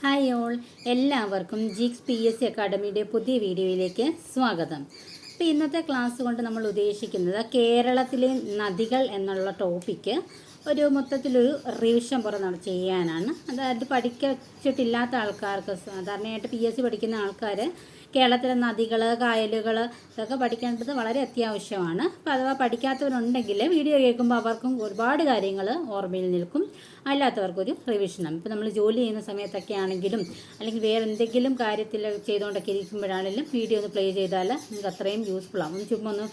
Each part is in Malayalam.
ഹായ് ഓൾ, എല്ലാവർക്കും ജിക്സ് PSC അക്കാഡമിയുടെ പുതിയ വീഡിയോയിലേക്ക് സ്വാഗതം. അപ്പോൾ ഇന്നത്തെ ക്ലാസ് കൊണ്ട് നമ്മൾ ഉദ്ദേശിക്കുന്നത് കേരളത്തിലെ നദികൾ എന്നുള്ള ടോപ്പിക്ക് ഒരു മൊത്തത്തിലൊരു റിവിഷൻ പോലെ ചെയ്യാനാണ്. അതായത് പഠിച്ചിട്ടില്ലാത്ത ആൾക്കാർക്ക്, സാധാരണയായിട്ട് PSC പഠിക്കുന്ന ആൾക്കാർ കേരളത്തിലെ നദികൾ, കായലുകൾ ഇതൊക്കെ പഠിക്കേണ്ടത് വളരെ അത്യാവശ്യമാണ്. അപ്പോൾ അഥവാ പഠിക്കാത്തവരുണ്ടെങ്കിൽ വീഡിയോ കേൾക്കുമ്പോൾ അവർക്കും ഒരുപാട് കാര്യങ്ങൾ ഓർമ്മയിൽ നിൽക്കും, അല്ലാത്തവർക്കൊരു റിവിഷനാണ്. ഇപ്പോൾ നമ്മൾ ജോലി ചെയ്യുന്ന സമയത്തൊക്കെ ആണെങ്കിലും അല്ലെങ്കിൽ വേറെ എന്തെങ്കിലും കാര്യത്തിൽ ചെയ്തുകൊണ്ടൊക്കെ ഇരിക്കുമ്പോഴാണെങ്കിലും വീഡിയോ ഒന്ന് പ്ലേ ചെയ്താൽ നിങ്ങൾക്ക് അത്രയും യൂസ്ഫുൾ ആവും. ചുമ്മാ ഒന്ന്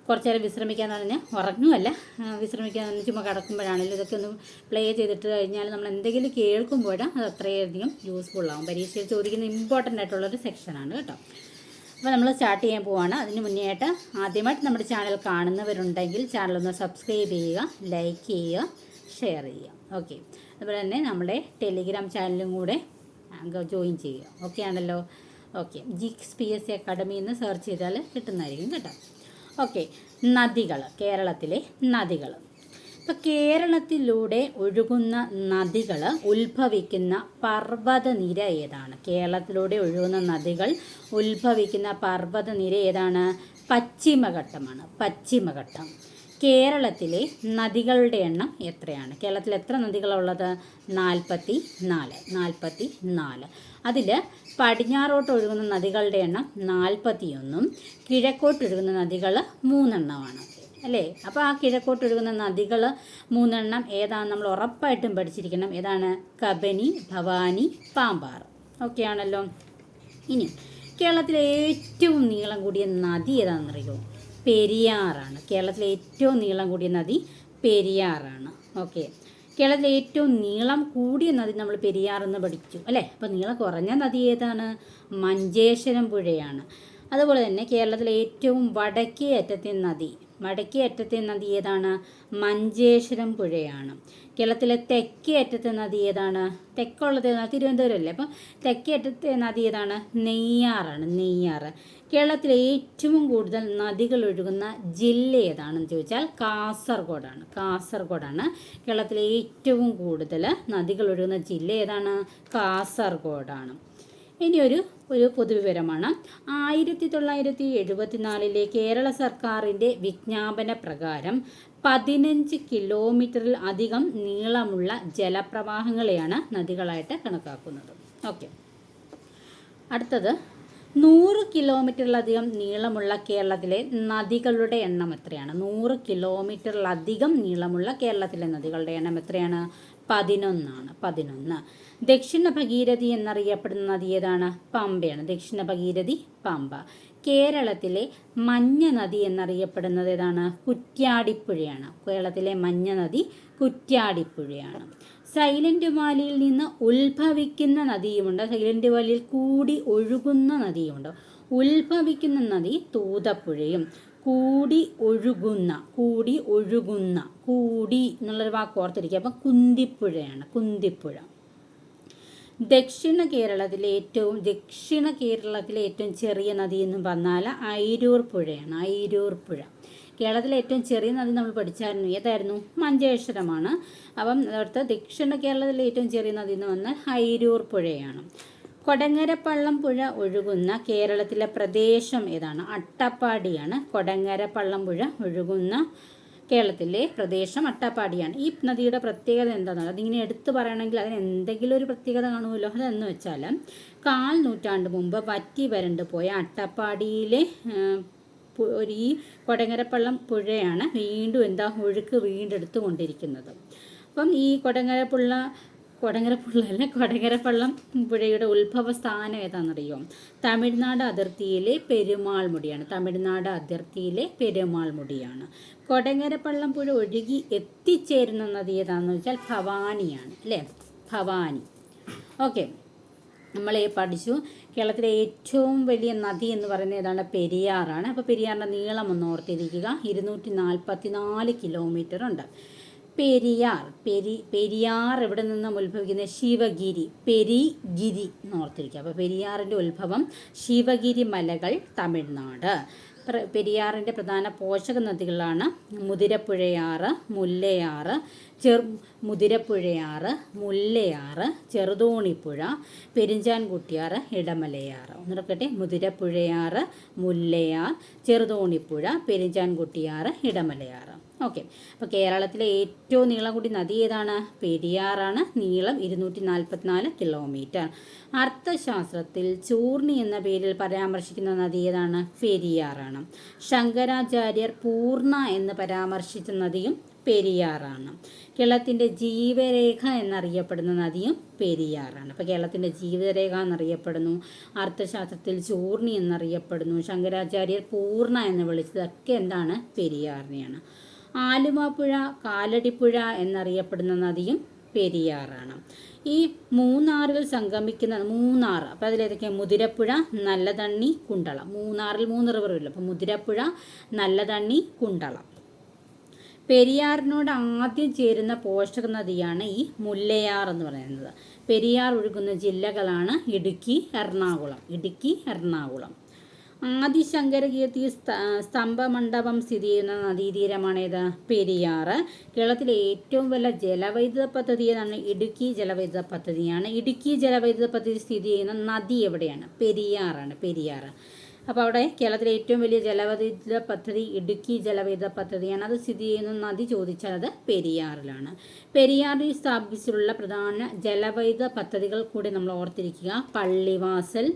കുറച്ച് നേരം വിശ്രമിക്കാൻ പറഞ്ഞാൽ ഉറങ്ങുമല്ല, വിശ്രമിക്കാൻ ചുമ്മാ കിടക്കുമ്പോഴാണെങ്കിലും ഇതൊക്കെ ഒന്ന് പ്ലേ ചെയ്തിട്ട് കഴിഞ്ഞാൽ നമ്മൾ എന്തെങ്കിലും കേൾക്കുമ്പോൾ അത് അത്രയധികം യൂസ്ഫുൾ ആവും. പരീക്ഷയിൽ ചോദിക്കുന്ന ഇമ്പോർട്ടൻ്റ് ആയിട്ടുള്ളൊരു സെക്ഷനാണ് കേട്ടോ. അപ്പോൾ നമ്മൾ സ്റ്റാർട്ട് ചെയ്യാൻ പോവാണ്. അതിന് മുന്നേ ആയിട്ട് ആദ്യമായിട്ട് നമ്മുടെ ചാനൽ കാണുന്നവരുണ്ടെങ്കിൽ ചാനലൊന്ന് സബ്സ്ക്രൈബ് ചെയ്യുക, ലൈക്ക് ചെയ്യുക, ഷെയർ ചെയ്യുക. ഓക്കെ, അതുപോലെ തന്നെ നമ്മുടെ ടെലിഗ്രാം ചാനലും കൂടെ ജോയിൻ ചെയ്യുക. ഓക്കെ ആണല്ലോ? ഓക്കെ, ജിക്സ് PSC അക്കാഡമി എന്ന് സെർച്ച് ചെയ്താൽ കിട്ടുന്നതായിരിക്കും കേട്ടോ. ഓക്കെ, നദികൾ, കേരളത്തിലെ നദികൾ. ഇപ്പോൾ കേരളത്തിലൂടെ ഒഴുകുന്ന നദികൾ ഉത്ഭവിക്കുന്ന പർവ്വതനിര ഏതാണ്? കേരളത്തിലൂടെ ഒഴുകുന്ന നദികൾ ഉത്ഭവിക്കുന്ന പർവ്വതനിര ഏതാണ്? പശ്ചിമഘട്ടമാണ്. പശ്ചിമഘട്ടം. കേരളത്തിലെ നദികളുടെ എണ്ണം എത്രയാണ്? കേരളത്തിൽ എത്ര നദികളുള്ളത്? 44. അതിൽ പടിഞ്ഞാറോട്ട് ഒഴുകുന്ന നദികളുടെ എണ്ണം 41, കിഴക്കോട്ടൊഴുകുന്ന നദികൾ 3 അല്ലേ? അപ്പോൾ ആ കിഴക്കോട്ടൊഴുകുന്ന നദികൾ 3 ഏതാണ്? നമ്മൾ ഉറപ്പായിട്ടും പഠിച്ചിരിക്കണം. ഏതാണ്? കബനി, ഭവാനി, പാമ്പാർ. ഓക്കെ ആണല്ലോ? ഇനി കേരളത്തിലെ ഏറ്റവും നീളം കൂടിയ നദി ഏതാണെന്നറിയോ? പെരിയാറാണ്. കേരളത്തിലെ ഏറ്റവും നീളം കൂടിയ നദി പെരിയാറാണ്. ഓക്കെ, കേരളത്തിലെ ഏറ്റവും നീളം കൂടിയ നദി നമ്മൾ പെരിയാറെന്ന് പഠിച്ചു അല്ലേ? അപ്പോൾ നീളം കുറഞ്ഞ നദി ഏതാണ്? മഞ്ചേശ്വരം പുഴയാണ്. അതുപോലെ തന്നെ കേരളത്തിലെ ഏറ്റവും വടക്കേ അറ്റത്തെ നദി ഏതാണ്? മഞ്ചേശ്വരം പുഴയാണ്. കേരളത്തിലെ തെക്കേ അറ്റത്തെ നദി ഏതാണ്? തെക്കുള്ളത് തിരുവനന്തപുരം അല്ലേ? അപ്പം തെക്കേ അറ്റത്തെ നദി ഏതാണ്? നെയ്യാറ്. കേരളത്തിലെ ഏറ്റവും കൂടുതൽ നദികൾ ഒഴുകുന്ന ജില്ല ഏതാണെന്ന് ചോദിച്ചാൽ കാസർഗോഡാണ്. കേരളത്തിലെ ഏറ്റവും കൂടുതൽ നദികൾ ഒഴുകുന്ന ജില്ല ഏതാണ്? കാസർഗോഡാണ്. ഇനിയൊരു പൊതുവിവരമാണ്. 1974 കേരള സർക്കാരിൻ്റെ വിജ്ഞാപന പ്രകാരം 15 കിലോമീറ്ററിൽ അധികം നീളമുള്ള ജലപ്രവാഹങ്ങളെയാണ് നദികളായിട്ട് കണക്കാക്കുന്നത്. ഓക്കെ, അടുത്തത് 100 കിലോമീറ്ററിലധികം നീളമുള്ള കേരളത്തിലെ നദികളുടെ എണ്ണം എത്രയാണ്? 100 കിലോമീറ്ററിലധികം നീളമുള്ള കേരളത്തിലെ നദികളുടെ എണ്ണം എത്രയാണ്? 11. ദക്ഷിണ ഭഗീരഥി എന്നറിയപ്പെടുന്ന നദി ഏതാണ്? പമ്പയാണ്. ദക്ഷിണ ഭഗീരഥി, പമ്പ. കേരളത്തിലെ മഞ്ഞ നദി എന്നറിയപ്പെടുന്നത് ഏതാണ്? കുറ്റ്യാടിപ്പുഴയാണ്. കേരളത്തിലെ മഞ്ഞ നദി കുറ്റ്യാടിപ്പുഴയാണ്. സൈലന്റ് വാലിയിൽ നിന്ന് ഉത്ഭവിക്കുന്ന നദിയുമുണ്ട്, സൈലന്റ് വാലിയിൽ കൂടി ഒഴുകുന്ന നദിയുമുണ്ട്. ഉത്ഭവിക്കുന്ന നദി തൂതപ്പുഴയും, കൂടി ഒഴുകുന്ന എന്നുള്ളൊരു വാക്ക് ഓർത്തിരിക്കുക. അപ്പം കുന്തിപ്പുഴയാണ്. ദക്ഷിണ കേരളത്തിലെ ഏറ്റവും ചെറിയ നദി എന്ന് പറഞ്ഞാൽ അയിരൂർ പുഴയാണ്. കേരളത്തിലെ ഏറ്റവും ചെറിയ നദി നമ്മൾ പഠിച്ചായിരുന്നു. ഏതായിരുന്നു? മഞ്ചേശ്വരമാണ്. അപ്പം അടുത്ത ദക്ഷിണ കേരളത്തിലെ ഏറ്റവും ചെറിയ നദി എന്ന് പറഞ്ഞാൽ അയിരൂർ പുഴയാണ്. കൊടങ്ങരപ്പള്ളം പുഴ ഒഴുകുന്ന കേരളത്തിലെ പ്രദേശം ഏതാണ്? അട്ടപ്പാടിയാണ്. കൊടങ്ങരപ്പള്ളം പുഴ ഒഴുകുന്ന കേരളത്തിലെ പ്രദേശം അട്ടപ്പാടിയാണ്. ഈ നദിയുടെ പ്രത്യേകത എന്താണെന്ന് അതിങ്ങനെ എടുത്തു പറയണമെങ്കിൽ അതിന് എന്തെങ്കിലും ഒരു പ്രത്യേകത കാണുമല്ലോ. അതെന്ന് വെച്ചാൽ 1/4 നൂറ്റാണ്ട് മുമ്പ് വറ്റി വരണ്ട് പോയ അട്ടപ്പാടിയിലെ ഈ കൊടങ്ങരപ്പള്ളം പുഴയാണ് ഒഴുക്ക് വീണ്ടെടുത്തുകൊണ്ടിരിക്കുന്നത്. അപ്പം ഈ കൊടങ്ങരപ്പള്ളം പുഴയുടെ ഉത്ഭവ സ്ഥാനം ഏതാണെന്നറിയോ? തമിഴ്നാട് അതിർത്തിയിലെ പെരുമാൾമുടിയാണ്. കൊടങ്ങരപ്പള്ളം പുഴ ഒഴുകി എത്തിച്ചേരുന്ന നദി ഏതാണെന്ന് വെച്ചാൽ ഭവാനിയാണ് അല്ലേ? ഭവാനി. ഓക്കെ, നമ്മൾ പഠിച്ചു കേരളത്തിലെ ഏറ്റവും വലിയ നദി എന്ന് പറയുന്നത് ഏതാണ്? പെരിയാറാണ്. അപ്പോൾ പെരിയാറിൻ്റെ നീളം ഒന്ന് ഓർത്തിരിക്കുക, 244 കിലോമീറ്റർ ഉണ്ട്. പെരിയാർ എവിടെ നിന്നും ഉത്ഭവിക്കുന്നത്? ശിവഗിരി, പെരിഗിരി എന്ന് ഓർത്തിരിക്കുക. അപ്പോൾ പെരിയാറിൻ്റെ ഉത്ഭവം ശിവഗിരി മലകൾ, തമിഴ്നാട്. പെരിയാറിൻ്റെ പ്രധാന പോഷക നദികളാണ് മുതിരപ്പുഴയാറ്, മുല്ലയാറ്, ചെറുതോണിപ്പുഴ, പെരിഞ്ചാൻകുട്ടിയാറ്, ഇടമലയാറ്. ഒന്നിടക്കട്ടെ, മുതിരപ്പുഴയാറ്, മുല്ലയാർ, ചെറുതോണിപ്പുഴ, പെരിഞ്ചാൻകുട്ടിയാറ്, ഇടമലയാറ്. ഓക്കെ. അപ്പോൾ കേരളത്തിലെ ഏറ്റവും നീളം കൂടി നദി ഏതാണ്? പെരിയാറാണ്. നീളം 244 കിലോമീറ്റർ. അർത്ഥശാസ്ത്രത്തിൽ ചൂർണി എന്ന പേരിൽ പരാമർശിക്കുന്ന നദി ഏതാണ്? പെരിയാറാണ്. ശങ്കരാചാര്യർ പൂർണ്ണ എന്ന് പരാമർശിച്ച നദിയും പെരിയാറാണ്. കേരളത്തിൻ്റെ ജീവരേഖ എന്നറിയപ്പെടുന്ന നദിയും പെരിയാറാണ്. അപ്പോൾ കേരളത്തിൻ്റെ ജീവരേഖ എന്നറിയപ്പെടുന്നു, അർത്ഥശാസ്ത്രത്തിൽ ചൂർണി എന്നറിയപ്പെടുന്നു, ശങ്കരാചാര്യർ പൂർണ്ണ എന്ന് വിളിച്ചതൊക്കെ എന്താണ്? പെരിയാറിനെയാണ്. ആലുവാപ്പുഴ, കാലടിപ്പുഴ എന്നറിയപ്പെടുന്ന നദിയും പെരിയാറാണ്. ഈ മൂന്നാറുകൾ സംഗമിക്കുന്ന മൂന്നാറ്, അപ്പോൾ അതിലേതൊക്കെ? മുതിരപ്പുഴ, നല്ലതണ്ണി, കുണ്ടളം. മൂന്നാറിൽ 3 റിവറുമില്ല. അപ്പോൾ മുതിരപ്പുഴ, നല്ലതണ്ണി, കുണ്ടളം. പെരിയാറിനോട് ആദ്യം ചേരുന്ന പോഷക നദിയാണ് ഈ മുല്ലയാർ എന്ന് പറയുന്നത്. പെരിയാർ ഒഴുകുന്ന ജില്ലകളാണ് ഇടുക്കി, എറണാകുളം. ആദിശങ്കരകീർത്തി സ്തംഭമണ്ഡപം സ്ഥിതി ചെയ്യുന്ന നദീതീരമാണേത്? പെരിയാർ. കേരളത്തിലെ ഏറ്റവും വലിയ ജലവൈദ്യുത പദ്ധതി ഏതാണ്? ഇടുക്കി ജലവൈദ്യുത പദ്ധതിയാണ്. ഇടുക്കി ജലവൈദ്യുത പദ്ധതി സ്ഥിതി ചെയ്യുന്ന നദി എവിടെയാണ്? പെരിയാർ. അപ്പോൾ അവിടെ കേരളത്തിലെ ഏറ്റവും വലിയ ജലവൈദ്യുത പദ്ധതി ഇടുക്കി ജലവൈദ്യുത പദ്ധതിയാണ്. അത് സ്ഥിതി ചെയ്യുന്ന നദി ചോദിച്ചാൽ അത് പെരിയാറിലാണ്. പെരിയാറിൽ സ്ഥാപിച്ചിട്ടുള്ള പ്രധാന ജലവൈദ്യുത പദ്ധതികൾ കൂടി നമ്മൾ ഓർത്തിരിക്കുക. പള്ളിവാസൽ,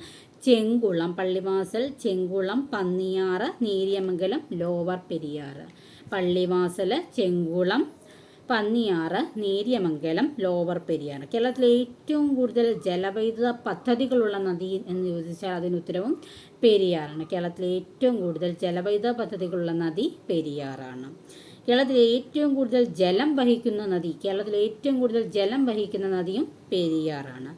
ചെങ്കുളം, പന്നിയാറ്, നേര്യമംഗലം, ലോവർ പെരിയാർ. പള്ളിവാസൽ, ചെങ്കുളം, പന്നിയാറ്, നേര്യമംഗലം, ലോവർ പെരിയാർ. കേരളത്തിലെ ഏറ്റവും കൂടുതൽ ജലവൈദ്യുത പദ്ധതികളുള്ള നദി എന്ന് ചോദിച്ചാൽ അതിന് ഉത്തരവും പെരിയാറാണ്. കേരളത്തിലെ ഏറ്റവും കൂടുതൽ ജലവൈദ്യുത പദ്ധതികളുള്ള നദി പെരിയാറാണ്. കേരളത്തിലെ ഏറ്റവും കൂടുതൽ ജലം വഹിക്കുന്ന നദിയും പെരിയാറാണ്.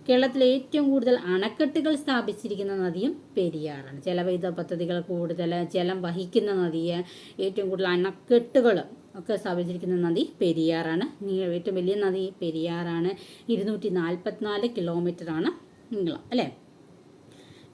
കേരളത്തിലെ ഏറ്റവും കൂടുതൽ അണക്കെട്ടുകൾ സ്ഥാപിച്ചിരിക്കുന്ന നദിയും പെരിയാറാണ്. ജലവൈദ്യുത പദ്ധതികൾ കൂടുതൽ, ജലം വഹിക്കുന്ന നദിയെ, ഏറ്റവും കൂടുതൽ അണക്കെട്ടുകൾ ഒക്കെ സ്ഥാപിച്ചിരിക്കുന്ന നദി പെരിയാറാണ്. ഏറ്റവും വലിയ നദി പെരിയാറാണ്. 244 കിലോമീറ്ററാണ് നീളം, അല്ലേ?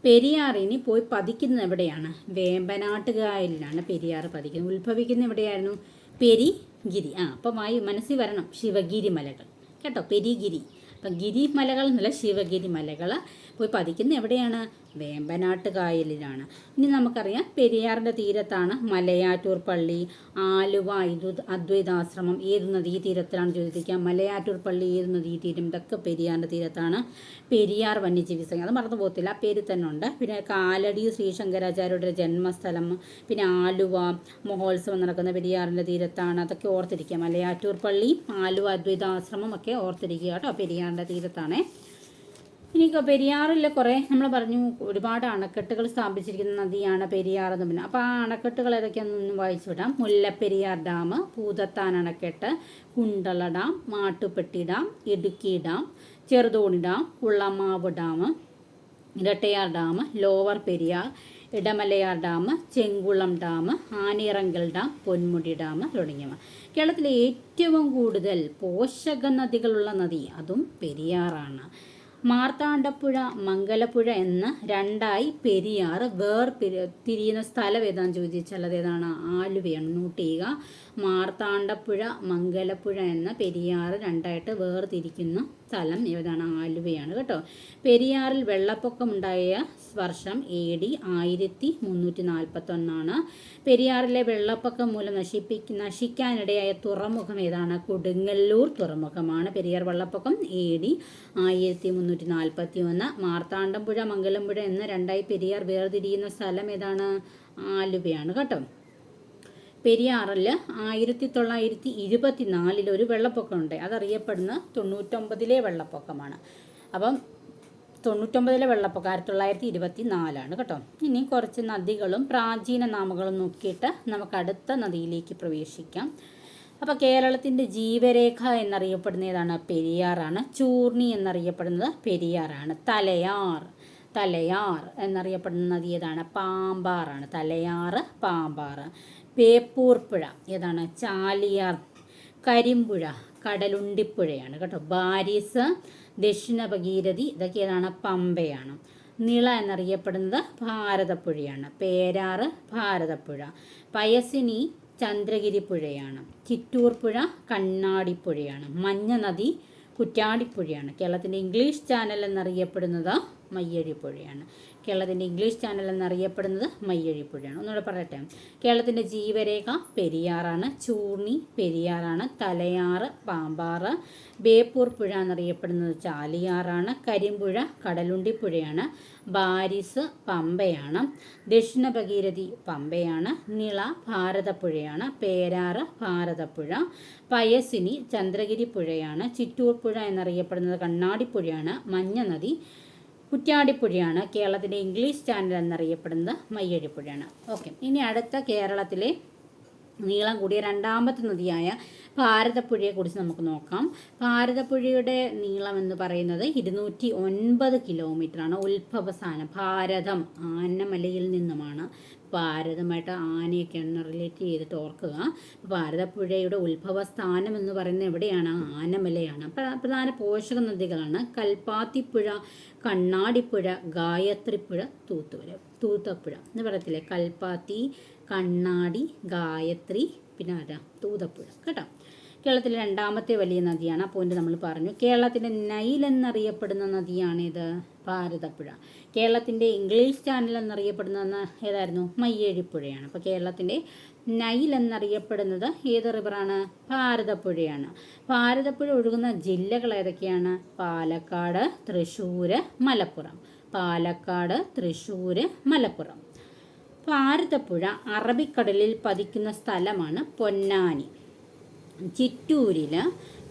പെരിയാറിന് പോയി പതിക്കുന്നത് എവിടെയാണ്? വേമ്പനാട്ടുകായലിലാണ് പെരിയാർ പതിക്കുന്നത്. ഉത്ഭവിക്കുന്നത് എവിടെയായിരുന്നു? പെരിഗിരി. അപ്പം മനസ്സിൽ വരണം ശിവഗിരി മലകൾ കേട്ടോ, പെരിഗിരി. അപ്പം ഗിരിമലകൾ എന്നല്ല, ശിവഗിരി മലകൾ പോയി പതിക്കുന്നത് എവിടെയാണ്? വേമ്പനാട്ടുകായലിലാണ്. ഇനി നമുക്കറിയാം പെരിയാറിൻ്റെ തീരത്താണ് മലയാറ്റൂർ പള്ളി, ആലുവ അദ്വൈതാശ്രമം. ഏത് നദീതീരത്തിലാണ് ചോദിക്കുക? മലയാറ്റൂർ പള്ളി ഏത് നദീതീരം? ഇതൊക്കെ പെരിയാറിൻ്റെ തീരത്താണ്. പെരിയാർ വന്യജീവി സങ്കേതം, അത് മറന്നു പോകത്തില്ല, പേര് തന്നെ ഉണ്ട്. പിന്നെ കാലടി ശ്രീ ശങ്കരാചാര്യരുടെ ജന്മസ്ഥലം, പിന്നെ ആലുവ മഹോത്സവം നടക്കുന്ന പെരിയാറിൻ്റെ തീരത്താണ്. അതൊക്കെ ഓർത്തിരിക്കുക. മലയാറ്റൂർ പള്ളി, ആലുവ അദ്വൈതാശ്രമം ഒക്കെ ഓർത്തിരിക്കുക കേട്ടോ, പെരിയാറിൻ്റെ തീരത്താണേ. ഇനി പെരിയാറിൽ കുറേ നമ്മൾ പറഞ്ഞു ഒരുപാട് അണക്കെട്ടുകൾ സ്ഥാപിച്ചിരിക്കുന്ന നദിയാണ് പെരിയാർ എന്ന് പറഞ്ഞു. അപ്പോൾ ആ അണക്കെട്ടുകൾ ഏതൊക്കെയാണെന്നൊന്നും വായിച്ചു വിടാം. മുല്ലപ്പെരിയാർ ഡാം, പൂതത്താൻ അണക്കെട്ട്, Kundala dam, Mattupetty dam, Idukki dam, Cheruthoni dam, Kulamavu dam, Erattayar dam, lower Periyar, Idamalayar dam, Chenkulam dam, Anayirangal dam, Ponmudi dam തുടങ്ങിയവ. കേരളത്തിലെ ഏറ്റവും കൂടുതൽ പോഷക നദികളുള്ള നദി അതും പെരിയാറാണ്. മാർത്താണ്ഡപ്പുഴ, മംഗലപ്പുഴ എന്ന രണ്ടായി പെരിയാർ തിരിയുന്ന സ്ഥലം ഏതാണെന്ന് ചോദിച്ചാൽ അതേതാണ്? ആലുവയാണ്. നോട്ട് ചെയ്യുക. മാർത്താണ്ഡപ്പുഴ, മംഗലപ്പുഴ എന്ന പെരിയാർ രണ്ടായിട്ട് വേർതിരിക്കുന്ന സ്ഥലം ഏതാണ്? ആലുവയാണ് കേട്ടോ. പെരിയാറിൽ വെള്ളപ്പൊക്കമുണ്ടായ വർഷം AD 1341. പെരിയാറിലെ വെള്ളപ്പൊക്കം മൂലം നശിക്കാനിടയായ തുറമുഖം ഏതാണ്? കൊടുങ്ങല്ലൂർ തുറമുഖമാണ്. പെരിയാർ വെള്ളപ്പൊക്കം AD 1341. മാർത്താണ്ഡപ്പുഴ, മംഗലപ്പുഴ എന്ന രണ്ടായി പെരിയാർ വേർതിരിയുന്ന സ്ഥലം ഏതാണ്? ആലുവയാണ് കേട്ടോ. പെരിയാറിൽ 1924 ഒരു വെള്ളപ്പൊക്കമുണ്ട്. അതറിയപ്പെടുന്ന 99 വെള്ളപ്പൊക്കമാണ്. അപ്പം 99 വെള്ളപ്പൊക്കം 1924 കേട്ടോ. ഇനി കുറച്ച് നദികളും പ്രാചീന നാമങ്ങളും നോക്കിയിട്ട് നമുക്ക് അടുത്ത നദിയിലേക്ക് പ്രവേശിക്കാം. അപ്പോൾ കേരളത്തിൻ്റെ ജീവരേഖ എന്നറിയപ്പെടുന്ന ഏതാണ്? പെരിയാറാണ്. ചൂർണി എന്നറിയപ്പെടുന്നത് പെരിയാറാണ്. തലയാർ എന്നറിയപ്പെടുന്ന നദി ഏതാണ്? പാമ്പാറാണ്. തലയാറ്, പാമ്പാറ്. വേപ്പൂർ പുഴ ഏതാണ്? ചാലിയാർ. കരിമ്പുഴ കടലുണ്ടിപ്പുഴയാണ് കേട്ടോ. ബാരിസ്, ദക്ഷിണ ഭഗീരഥി ഇതൊക്കെ ഏതാണ്? പമ്പയാണ്. നിള എന്നറിയപ്പെടുന്നത് ഭാരതപ്പുഴയാണ്. പേരാറ് ഭാരതപ്പുഴ. പയസിനി ചന്ദ്രഗിരി പുഴയാണ്. ചിറ്റൂർ പുഴ കണ്ണാടിപ്പുഴയാണ്. മഞ്ഞ നദി കുറ്റ്യാടിപ്പുഴയാണ്. കേരളത്തിൻ്റെ ഇംഗ്ലീഷ് ചാനൽ എന്നറിയപ്പെടുന്നത് മയ്യഴിപ്പുഴയാണ്. കേരളത്തിൻ്റെ ഇംഗ്ലീഷ് ചാനൽ എന്നറിയപ്പെടുന്നത് മയ്യഴിപ്പുഴയാണ്. ഒന്നുകൂടെ പറയട്ടെ. കേരളത്തിൻ്റെ ജീവരേഖ പെരിയാറാണ്. ചൂർണി പെരിയാറാണ്. തലയാറ് പാമ്പാറ്. ബേപ്പൂർ പുഴ എന്നറിയപ്പെടുന്നത് ചാലിയാറാണ്. കരിമ്പുഴ കടലുണ്ടിപ്പുഴയാണ്. ബാരിസ് പമ്പയാണ്. ദക്ഷിണ ഭഗീരഥി പമ്പയാണ്. നിള ഭാരതപ്പുഴയാണ്. പേരാറ് ഭാരതപ്പുഴ. പയസിനി ചന്ദ്രഗിരി പുഴയാണ്. ചിറ്റൂർ പുഴ എന്നറിയപ്പെടുന്നത് കണ്ണാടിപ്പുഴയാണ്. മഞ്ഞ നദി കുറ്റ്യാടിപ്പുഴയാണ്. കേരളത്തിൻ്റെ ഇംഗ്ലീഷ് ചാനൽ എന്നറിയപ്പെടുന്നത് മയ്യഴിപ്പുഴയാണ്. ഓക്കെ, ഇനി അടുത്ത കേരളത്തിലെ നീളം കൂടിയ രണ്ടാമത്തെ നദിയായ ഭാരതപ്പുഴയെക്കുറിച്ച് നമുക്ക് നോക്കാം. ഭാരതപ്പുഴയുടെ നീളം എന്ന് പറയുന്നത് 209 കിലോമീറ്ററാണ്. ഉത്ഭവസ്ഥാനം ഭാരതം ആനമലയിൽ നിന്നുമാണ്. ഭാരതമായിട്ട് ആനയൊക്കെയാണ് റിലേറ്റ് ചെയ്തിട്ട് ഓർക്കുക. ഭാരതപ്പുഴയുടെ ഉത്ഭവസ്ഥാനം എന്ന് പറയുന്നത് എവിടെയാണ്? ആനമലയാണ്. പ്രധാന പോഷക നദികളാണ് കൽപ്പാത്തിപ്പുഴ, കണ്ണാടിപ്പുഴ, ഗായത്രിപ്പുഴ, തൂതപ്പുഴ എന്ന് പറയത്തില്ലേ? കൽപ്പാത്തി, കണ്ണാടി, ഗായത്രി, പിന്നെ ആരാ? തൂതപ്പുഴ. കേട്ടോ, കേരളത്തിലെ രണ്ടാമത്തെ വലിയ നദിയാണ്. ആ പോയിന്റ് നമ്മൾ പറഞ്ഞു. കേരളത്തിൻ്റെ നൈൽ എന്നറിയപ്പെടുന്ന നദിയാണിത് ഭാരതപ്പുഴ. കേരളത്തിൻ്റെ ഇംഗ്ലീഷ് ചാനൽ എന്നറിയപ്പെടുന്ന ഏതായിരുന്നു? മയ്യഴിപ്പുഴയാണ്. അപ്പോൾ കേരളത്തിൻ്റെ നൈൽ എന്നറിയപ്പെടുന്നത് ഏത് റിവറാണ്? ഭാരതപ്പുഴയാണ്. ഭാരതപ്പുഴ ഒഴുകുന്ന ജില്ലകൾ ഏതൊക്കെയാണ്? പാലക്കാട്, തൃശ്ശൂർ, മലപ്പുറം. പാലക്കാട്, തൃശ്ശൂർ, മലപ്പുറം. ഭാരതപ്പുഴ അറബിക്കടലിൽ പതിക്കുന്ന സ്ഥലമാണ് പൊന്നാനി. ചിറ്റൂരിൽ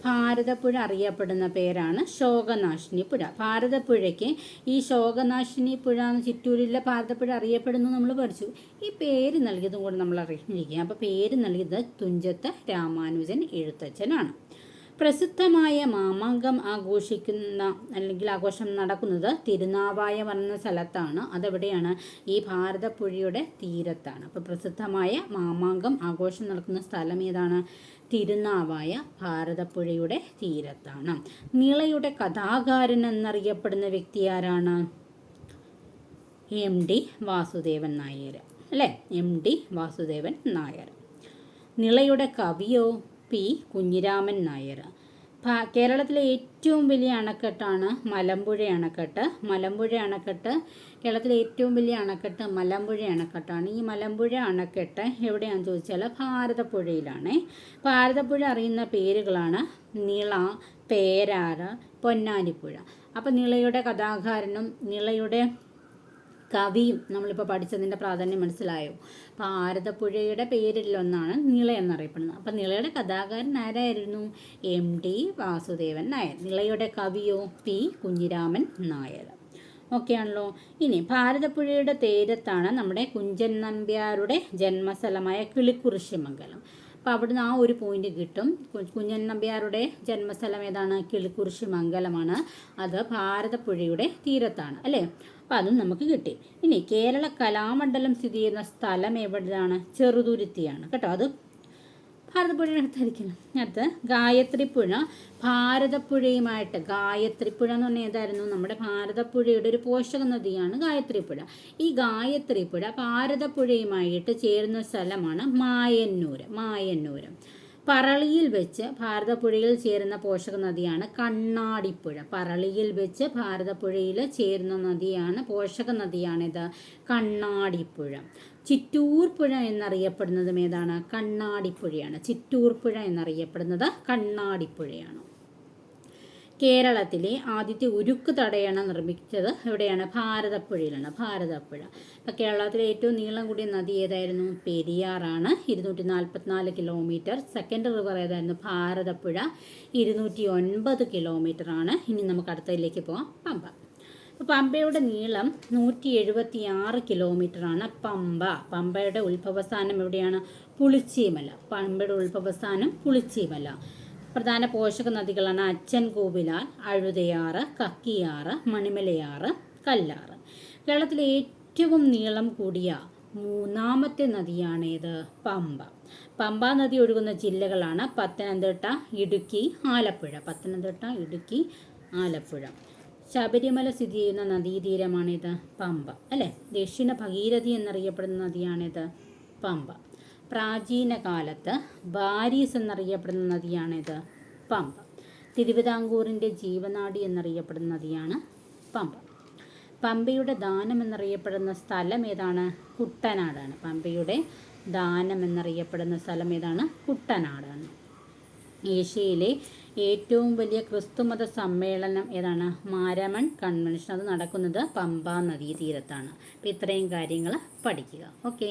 ഭാരതപ്പുഴ അറിയപ്പെടുന്ന പേരാണ് ശോകനാശിനി പുഴ. ഭാരതപ്പുഴയ്ക്ക് ഈ ശോകനാശിനി പുഴ എന്ന് ചിറ്റൂരിലെ ഭാരതപ്പുഴ അറിയപ്പെടുന്നു നമ്മൾ പഠിച്ചു. ഈ പേര് നൽകിയതും കൂടെ നമ്മൾ അറിഞ്ഞിരിക്കുക. അപ്പോൾ പേര് നൽകിയത് തുഞ്ചത്ത് രാമാനുജൻ എഴുത്തച്ഛനാണ്. പ്രസിദ്ധമായ മാമാങ്കം ആഘോഷം നടക്കുന്നത് തിരുനാവായ എന്ന സ്ഥലത്താണ്. അതെവിടെയാണ്? ഈ ഭാരതപ്പുഴയുടെ തീരത്താണ്. അപ്പോൾ പ്രസിദ്ധമായ മാമാങ്കം ആഘോഷം നടക്കുന്ന സ്ഥലം ഏതാണ്? തിരുനാവായ, ഭാരതപ്പുഴയുടെ തീരത്താണ്. നിളയുടെ കഥാകാരൻ എന്നറിയപ്പെടുന്ന വ്യക്തി ആരാണ്? MD വാസുദേവൻ നായർ അല്ലേ? MD വാസുദേവൻ നായർ. നിളയുടെ കവിയോ? P കുഞ്ഞിരാമൻ നായർ. കേരളത്തിലെ ഏറ്റവും വലിയ അണക്കെട്ടാണ് മലമ്പുഴ അണക്കെട്ട്. മലമ്പുഴ അണക്കെട്ട് കേരളത്തിലെ ഏറ്റവും വലിയ അണക്കെട്ട് മലമ്പുഴ അണക്കെട്ടാണ്. ഈ മലമ്പുഴ അണക്കെട്ട് എവിടെയാണെന്ന് ചോദിച്ചാൽ ഭാരതപ്പുഴയിലാണ്. ഭാരതപ്പുഴ അറിയുന്ന പേരുകളാണ് നിള, പേരാറ്, പൊന്നാനിപ്പുഴ. അപ്പം നിളയുടെ കഥാകാരനും നിളയുടെ കവിയും നമ്മളിപ്പോൾ പഠിച്ചതിൻ്റെ പ്രാധാന്യം മനസ്സിലായോ? ഭാരതപ്പുഴയുടെ പേരിലൊന്നാണ് നിള എന്നറിയപ്പെടുന്നത്. അപ്പം നിളയുടെ കഥാകാരൻ ആരായിരുന്നു? MD വാസുദേവൻ നായർ. നിളയുടെ കവിയോ? P കുഞ്ഞിരാമൻ നായർ. ഓക്കെ ആണല്ലോ. ഇനി ഭാരതപ്പുഴയുടെ തീരത്താണ് നമ്മുടെ കുഞ്ചൻ നമ്പ്യാരുടെ ജന്മസ്ഥലമായ കിളിക്കുറിശ്ശിമംഗലം. അപ്പോൾ അവിടുന്ന് ആ ഒരു പോയിന്റ് കിട്ടും. കുഞ്ഞൻ നമ്പ്യാരുടെ ജന്മസ്ഥലം ഏതാണ്? കിളിക്കുറിശ്ശിമംഗലമാണ്. അത് ഭാരതപ്പുഴയുടെ തീരത്താണ് അല്ലേ? അപ്പോൾ അതും നമുക്ക് കിട്ടി. ഇനി കേരള കലാമണ്ഡലം സ്ഥിതി ചെയ്യുന്ന സ്ഥലം എവിടെയാണ്? ചെറുതുരുത്തിയാണ് കേട്ടോ. അത് ഭാരതപ്പുഴയുടെ അടുത്തായിരിക്കണം. അടുത്ത് ഗായത്രിപ്പുഴ. ഭാരതപ്പുഴയുമായിട്ട് ഗായത്രിപ്പുഴ എന്ന് പറഞ്ഞാൽ ഏതായിരുന്നു? നമ്മുടെ ഭാരതപ്പുഴയുടെ ഒരു പോഷക നദിയാണ് ഗായത്രിപ്പുഴ. ഈ ഗായത്രിപ്പുഴ ഭാരതപ്പുഴയുമായിട്ട് ചേരുന്ന സ്ഥലമാണ് മായന്നൂർ. പറളിയിൽ വെച്ച് ഭാരതപ്പുഴയിൽ ചേരുന്ന പോഷക നദിയാണ് കണ്ണാടിപ്പുഴ. പറളിയിൽ വെച്ച് ഭാരതപ്പുഴയിൽ ചേരുന്ന നദിയാണ് പോഷക നദിയാണിത് കണ്ണാടിപ്പുഴ. ചിറ്റൂർ പുഴ എന്നറിയപ്പെടുന്നതും ഏതാണ്? കണ്ണാടിപ്പുഴയാണ്. ചിറ്റൂർ പുഴ എന്നറിയപ്പെടുന്നത് കണ്ണാടിപ്പുഴയാണ്. കേരളത്തിലെ ആദ്യത്തെ ഉരുക്ക് തടയണ നിർമ്മിച്ചത് എവിടെയാണ്? ഭാരതപ്പുഴയിലാണ്. ഭാരതപ്പുഴ. അപ്പോൾ കേരളത്തിലെ ഏറ്റവും നീളം കൂടിയ നദി ഏതായിരുന്നു? പെരിയാറാണ്. 244 കിലോമീറ്റർ. സെക്കൻഡ് റിവർ ഏതായിരുന്നു? ഭാരതപ്പുഴ. 209 കിലോമീറ്ററാണ്. ഇനി നമുക്ക് അടുത്തതിലേക്ക് പോകാം. പമ്പ. അപ്പോൾ പമ്പയുടെ നീളം 176 കിലോമീറ്ററാണ്. പമ്പയുടെ ഉത്ഭവസ്ഥാനം എവിടെയാണ്? പുളിച്ചിമല. പമ്പയുടെ ഉത്ഭവസ്ഥാനം പുളിച്ചിമല. പ്രധാന പോഷക നദികളാണ് അച്ചൻകോവിലാർ, അഴുതയാറ്, കക്കിയാറ്, മണിമലയാറ്, കല്ലാറ്. കേരളത്തിലെ ഏറ്റവും നീളം കൂടിയ മൂന്നാമത്തെ നദിയാണേത്? പമ്പ. പമ്പ നദി ഒഴുകുന്ന ജില്ലകളാണ് പത്തനംതിട്ട, ഇടുക്കി, ആലപ്പുഴ. പത്തനംതിട്ട, ഇടുക്കി, ആലപ്പുഴ. ശബരിമല സ്ഥിതി ചെയ്യുന്ന നദീതീരമാണിത് പമ്പ അല്ലേ. ദക്ഷിണ ഭഗീരഥി എന്നറിയപ്പെടുന്ന നദിയാണിത് പമ്പ. പ്രാചീന കാലത്ത് ബാരീസ് എന്നറിയപ്പെടുന്ന നദിയാണിത് പമ്പ. തിരുവിതാംകൂറിൻ്റെ ജീവനാഡി എന്നറിയപ്പെടുന്ന നദിയാണ് പമ്പ. പമ്പയുടെ ദാനം എന്നറിയപ്പെടുന്ന സ്ഥലം ഏതാണ്? കുട്ടനാടാണ്. പമ്പയുടെ ദാനം എന്നറിയപ്പെടുന്ന സ്ഥലം ഏതാണ്? കുട്ടനാടാണ്. ഏഷ്യയിലെ ഏറ്റവും വലിയ ക്രിസ്തുമത സമ്മേളനം ഏതാണ്? മാരമൺ കൺവെൻഷൻ. അത് നടക്കുന്നത് പമ്പ നദീതീരത്താണ്. അപ്പോൾ ഇത്രയും കാര്യങ്ങൾ പഠിക്കുക. ഓക്കെ.